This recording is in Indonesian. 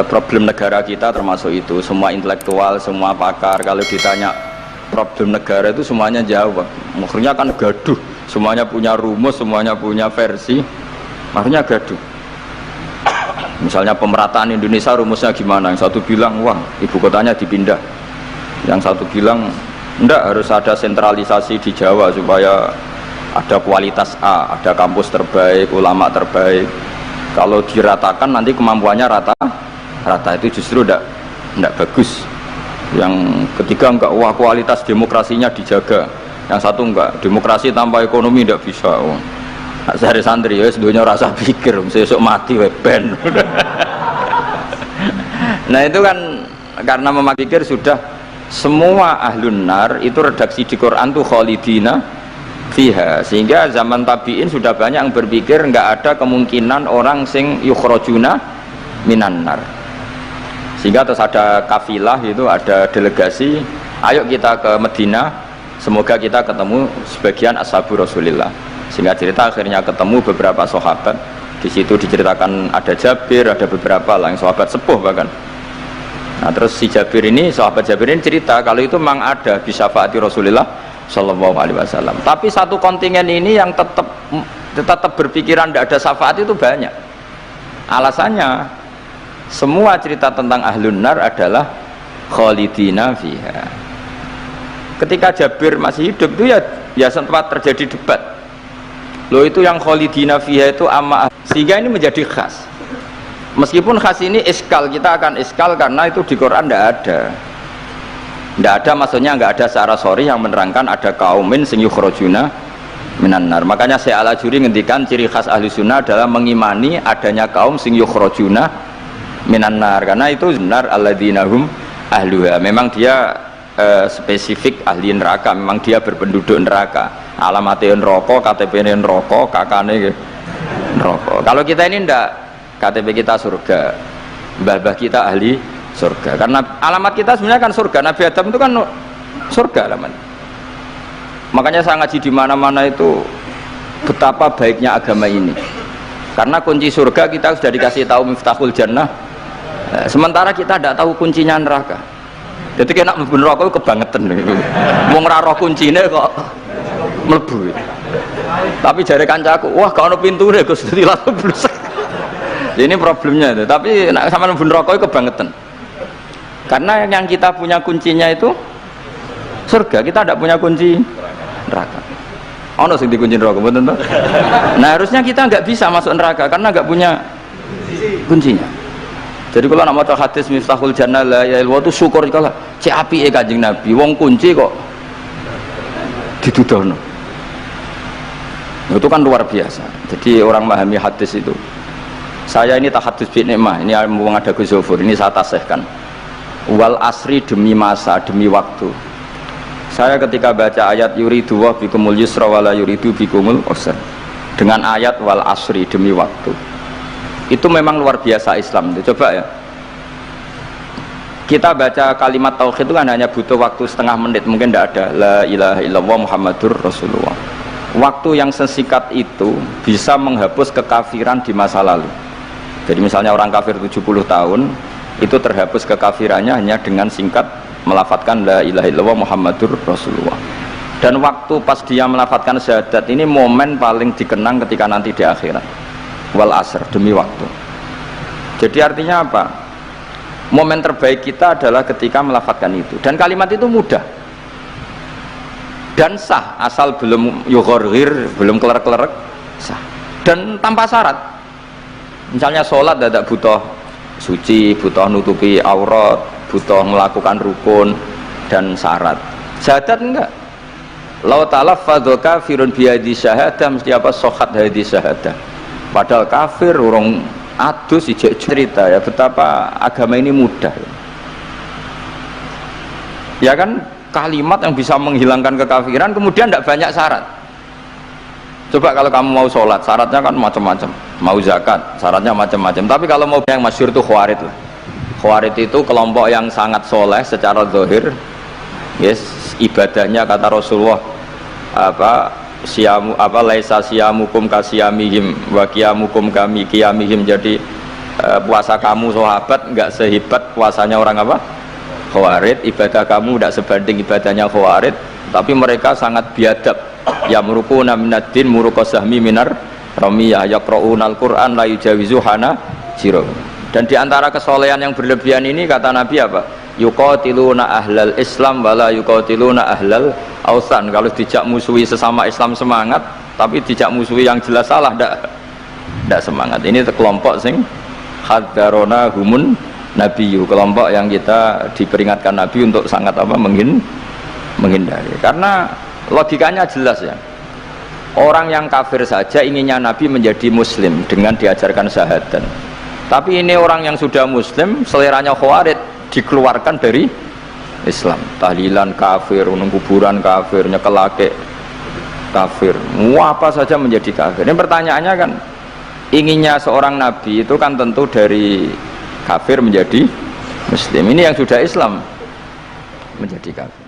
problem negara kita termasuk itu. Semua intelektual, semua pakar kalau ditanya problem negara itu semuanya jawab. Akhirnya kan gaduh, semuanya punya rumus, semuanya punya versi, akhirnya gaduh. Misalnya pemerataan Indonesia rumusnya gimana? Yang satu bilang wah ibu kotanya dipindah, yang satu bilang enggak, harus ada sentralisasi di Jawa supaya ada kualitas A, ada kampus terbaik, ulama terbaik. Kalau diratakan nanti kemampuannya rata itu justru enggak bagus. Yang ketiga enggak, wah kualitas demokrasinya dijaga. Yang satu enggak, demokrasi tanpa ekonomi enggak bisa. Oh. Nah, santri ya sedunia rasa pikir, besok mati ben. Nah itu kan karena memakir sudah semua ahlun nar itu redaksi di Quran tuh khalidina fiha, sehingga zaman tabi'in sudah banyak yang berpikir enggak ada kemungkinan orang sing yukhrajuna minan nar. Sehingga terus ada kafilah, itu ada delegasi, ayo kita ke Medina, semoga kita ketemu sebagian ashabu Rasulillah. Sehingga cerita akhirnya ketemu beberapa sahabat. Di situ diceritakan ada Jabir, ada beberapa lah yang sahabat sepuh bahkan. Nah terus si Jabir ini, sahabat Jabir ini cerita kalau itu memang ada bisa syafaati Rasulillah Shallallahu Alaihi Wasallam. Tapi satu kontingen ini yang tetap berpikiran tidak ada syafaat itu banyak. Alasannya semua cerita tentang ahlun nar adalah khalidina fiha. Ketika Jabir masih hidup itu ya sempat terjadi debat. Loh itu yang khalidina fiha itu amma, sehingga ini menjadi khas. Meskipun khas ini iskal, kita akan iskal karena itu di Quran tidak ada, maksudnya nggak ada secara sorry yang menerangkan ada kaumin sing yukhrajuna minan nar. Makanya Syekh Al-Ajuri ngendikan ciri khas ahli sunnah adalah mengimani adanya kaum sing yukhrajuna minan nar, karena itu benar alladzina hum ahluha. Memang dia spesifik ahli neraka, memang dia berpenduduk neraka. Alamatnya neraka, KTP-nya neraka, kakane neraka. Kalau kita ini ndak, KTP kita surga, mbah-mbah kita ahli surga, karena alamat kita sebenarnya kan surga. Nabi Adam itu kan surga alamat. Makanya saya ngaji di mana-mana itu betapa baiknya agama ini, karena kunci surga kita sudah dikasih tahu miftahul jannah, sementara kita tidak tahu kuncinya neraka. Jadi kena mlebu neraka kebangetan wong ora roh kuncine kok mlebu. Tapi jare kancaku, wah gak ono pintune Gus, dadi langsung blesek. Ini problemnya itu. Tapi nek sampean mlebu neraka kebangetan. Karena yang kita punya kuncinya itu surga, kita tidak punya kunci neraka. Ono sing dikunci neraka mboten to? Nah, harusnya kita nggak bisa masuk neraka karena nggak punya kuncinya. Jadi kalau nak maca hadis miftahul jannah la ilaha illallah itu syukur kalau cek apike Kanjeng Nabi, wong kunci kok didudono. Itu kan luar biasa. Jadi orang memahami hadis itu. Saya ini tahadus bi nikmah, ini wong ada Gus Zofur, ini saya tasihkan. Wal asri, demi masa, demi waktu. Saya ketika baca ayat yuridu wa bikumul yusra wala yuridu bikumul usra, dengan ayat wal asri, demi waktu, itu memang luar biasa Islam itu. Coba ya, kita baca kalimat tauhid itu kan hanya butuh waktu setengah menit, mungkin tidak ada la ilaha illallah muhammadur rasulullah. Waktu yang sesingkat itu bisa menghapus kekafiran di masa lalu. Jadi misalnya orang kafir 70 tahun itu terhapus kekafirannya hanya dengan singkat melafadzkan la ilaha illallah muhammadur rasulullah. Dan waktu pas dia melafadzkan syahadat ini momen paling dikenang ketika nanti di akhirat. Wal asr, demi waktu. Jadi artinya apa? Momen terbaik kita adalah ketika melafadzkan itu. Dan kalimat itu mudah dan sah, asal belum yughorghir, belum kelerek-kelerek, sah. Dan tanpa syarat. Misalnya sholat tidak butuh suci, butuh nutupi aurat, butuh melakukan rukun dan syarat. Syahadat enggak. Lau talaffadhu kafirun bihadhi syahadah, mesti apa? Sohat hadhi syahadah. Padahal kafir urung adus ijek cerita ya betapa agama ini mudah. Ya kan, kalimat yang bisa menghilangkan kekafiran, kemudian tidak banyak syarat. Coba kalau kamu mau sholat, syaratnya kan macam-macam. Mau zakat, syaratnya macam-macam. Tapi kalau mau yang masyhur itu khawarid lah. Khawarid itu kelompok yang sangat soleh secara zahir. Yes, ibadahnya kata Rasulullah siamu laisa siamukum kasiyamihim wa qiyamukum kami qiyamihim. Jadi puasa kamu sahabat nggak sehebat puasanya orang apa Khawarij, ibadah kamu tidak sebanding ibadahnya Khawarij, tapi mereka sangat biadab. Ya murukuna minaddin murukosahmi minar ramiyah yaqra'unal Qur'an la yujawizu hana jiro. Dan diantara kesolehan yang berlebihan ini kata Nabi apa? Yuqatiluna ahlal Islam wala yuqatiluna ahlal ausan. Kalau dijak musuhi sesama Islam semangat, tapi dijak musuhi yang jelas salah tidak semangat. Ini kelompok sing hadarona humun nabiyu, kelompok yang kita diperingatkan Nabi untuk sangat apa menghindari. Karena logikanya jelas ya, orang yang kafir saja inginnya Nabi menjadi muslim dengan diajarkan syahadat, tapi ini orang yang sudah muslim seleranya Khawarij dikeluarkan dari Islam, tahlilan kafir, kuburan kafir, nyekelake kafir, apa saja menjadi kafir. Ini pertanyaannya kan, inginnya seorang Nabi itu kan tentu dari kafir menjadi muslim. Ini yang sudah Islam menjadi kafir.